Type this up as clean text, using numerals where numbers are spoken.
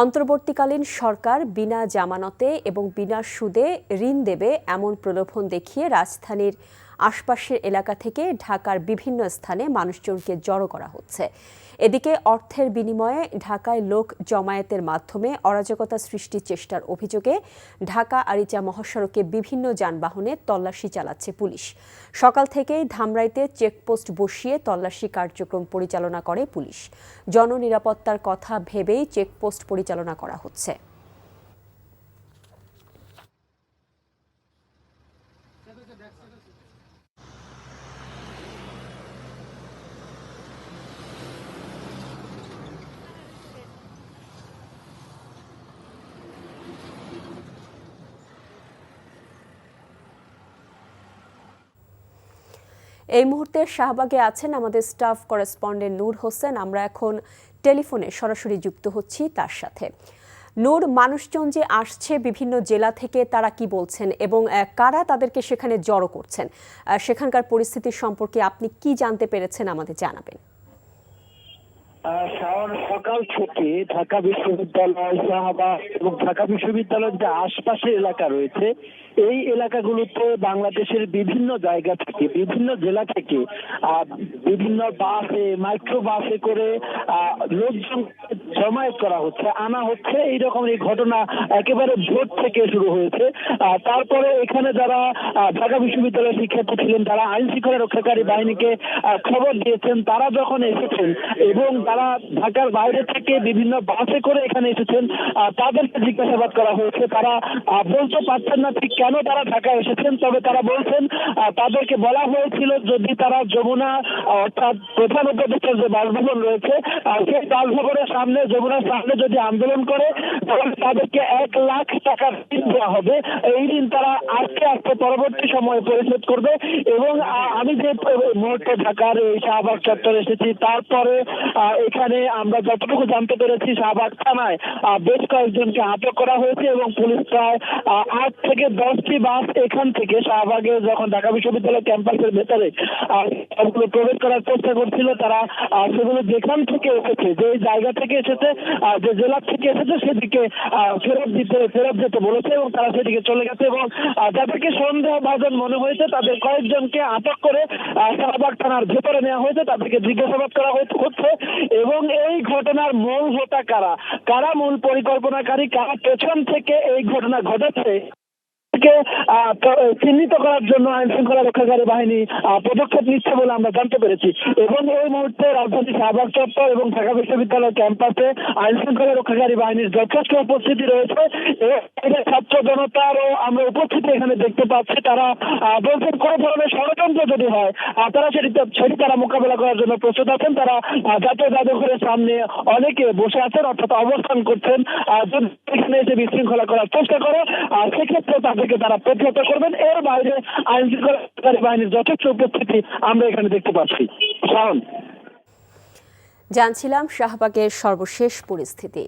অন্তর্বর্তীকালীন সরকার বিনা জামানতে এবং বিনা সুদে ঋণ দেবে এমন প্রলোভন দেখিয়ে রাজধানীর আশপাশের এলাকা থেকে ঢাকার বিভিন্ন স্থানে মানুষজনকে জড়ো করা হচ্ছে। এদিকে অর্থের বিনিময়ে ঢাকায় লোক জমায়েতের মাধ্যমে অরাজকতা সৃষ্টির চেষ্টার অভিযোগে ঢাকা আরিচা মহাসড়কে বিভিন্ন যানবাহনে তল্লাশি চালাচ্ছে পুলিশ। সকাল থেকেই ধামরাইতে চেকপোস্ট বসিয়ে তল্লাশি কার্যক্রম পরিচালনা করে পুলিশ। জননিরাপত্তার কথা ভেবেই চেকপোস্ট পরিচালনা করা হচ্ছে। এই মুহূর্তে শাহবাগে আছেন আমাদের স্টাফ করেসপন্ডেন্ট নূর হোসেন। আমরা এখন টেলিফোনে সরাসরি যুক্ত হচ্ছি তার সাথে। নূর, মানুষজন যে আসছে বিভিন্ন জেলা থেকে, তারা কি বলছেন এবং কারা তাদেরকে সেখানে জড়ো করছেন, সেখানকার পরিস্থিতি সম্পর্কে আপনি কি জানতে পেরেছেন আমাদের জানাবেন। সকাল থেকে ঢাকা বিশ্ববিদ্যালয়, শাহবাগ এবং ঢাকা বিশ্ববিদ্যালয়ের যে আশপাশের এলাকা রয়েছে, এই এলাকাগুলোতে বাংলাদেশের বিভিন্ন জায়গা থেকে, বিভিন্ন জেলা থেকে বিভিন্ন বাসে, মাইক্রো বাসে করে লোকজন জমায়েত করা হচ্ছে, আনা হচ্ছে। এইরকম এই ঘটনা একেবারে ভোর থেকে শুরু হয়েছে। তারপরে এখানে যারা ঢাকা বিশ্ববিদ্যালয়ের শিক্ষার্থী ছিলেন, তারা আইন শৃঙ্খলা রক্ষাকারী বাহিনীকে খবর দিয়েছেন। তারা যখন এসেছেন এবং তারা ঢাকার বাইরে থেকে বিভিন্ন বাসে করে এখানে এসেছেন, তাদেরকে জিজ্ঞাসাবাদ করা হয়েছে। তারা বলতে পারছেন না ঠিক কেন তারা ঢাকায় এসেছেন, তবে তারা বলছেন তাদেরকে বলা হয়েছিল যদি তারা যমুনা অর্থাৎ প্রধান উপদেষ্টার যে বাসভবন রয়েছে, সেই বাসভবনের সামনে, যমুনার সামনে যদি আন্দোলন করে তাহলে তাদেরকে 1 লাখ টাকা ঋণ দেওয়া হবে। এই ঋণ তারা আজকে পরবর্তী সময়ে পরিশোধ করবে। এবং আমি যে মুহূর্তে ঢাকার এই শাহবাগ চত্বরে এসেছি, তারপরে এখানে আমরা যতটুকু জানতে পেরেছি, শাহবাগ থানায় বেশ কয়েকজনকে আটক করা হয়েছে এবং পুলিশ প্রায় 8 থেকে 10টি বাস এখান থেকে শাহবাগে যখন ঢাকা বিশ্ববিদ্যালয় ক্যাম্পাসের ভেতরে প্রবেশ করার চেষ্টা করছিল, তারা সেগুলো যেখান থেকে এসেছে, যে জায়গা থেকে এসেছে, যে জেলা থেকে এসেছে, সেদিকে ফেরত যেতে বলেছে এবং তারা সেদিকে চলে গেছে। এবং যাদেরকে সন্দেহভাজন মনে হয়েছে তাদের কয়েকজনকে আটক করে শাহবাগ থানার ভেতরে নেওয়া হয়েছে, তাদেরকে জিজ্ঞাসাবাদ করা হচ্ছে। এবং এই ঘটনার মূল হোতা কারা মূল পরিকল্পনাকারী, কারা পেছন থেকে এই ঘটনা ঘটেছে চিহ্নিত করার জন্য আইন শৃঙ্খলা রক্ষাকারী বাহিনী পদক্ষেপ নিচ্ছে বলে আমরা জানতে পেরেছি। এবং এই মুহূর্তে রাজধানী শাহবাগ চত্বর এবং ঢাকা বিশ্ববিদ্যালয় ক্যাম্পাসে আইন শৃঙ্খলা রক্ষাকারী বাহিনীর যথেষ্ট উপস্থিতি রয়েছে। ছাত্র জনতারও আমরা উপস্থিতি এখানে দেখতে পাচ্ছি। তারা বলছেন কোন ধরনের ষড়যন্ত্র যদি হয় তারা সেটি তারা মোকাবেলা করার জন্য প্রস্তুত আছেন। তারা জাতীয় জাদুঘরের সামনে অনেকে বসে আছেন, অর্থাৎ অবস্থান করছেন। যদি এখানে এসে বিশৃঙ্খলা করার চেষ্টা করে সেক্ষেত্রে তাদেরকে তারা প্রতিহত করবেন। এর বাইরে আইন শৃঙ্খলা বাহিনীর যথেষ্ট উপস্থিতি আমরা এখানে দেখতে পাচ্ছি। জানছিলাম শাহবাগের সর্বশেষ পরিস্থিতি।